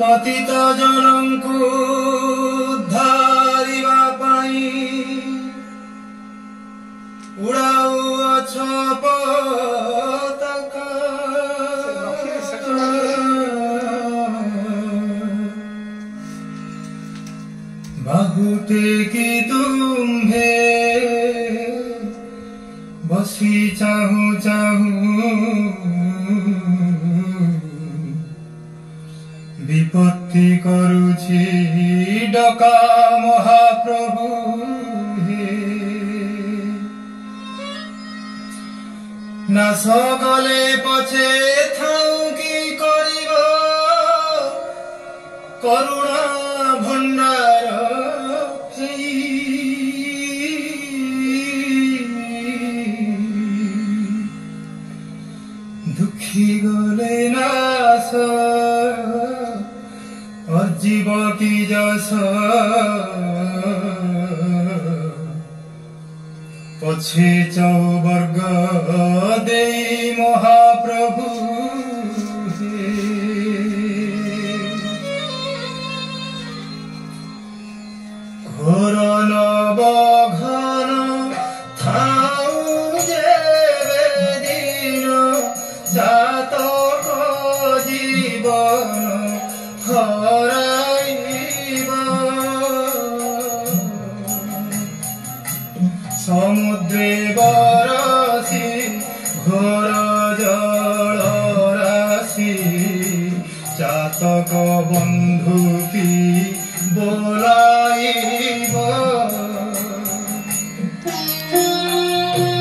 पतित जनंकु उद्धारिबा पाई उड़ाउअछ पताका बाहुटे की तुम्हे बसी चाहू चाहू विपत्ति करुछि डका महाप्रभु हे ना सकले पछे थाऊ की करिब करुणा भंडार दुखी गले नास जीव की जस पछे चौवर्ग दे महाप्रभु हे घोर नव घन थाऊ जेबे दिन जातक जीवन समुद्रे बरसी घोर जल राशि चातक बंधु की बोला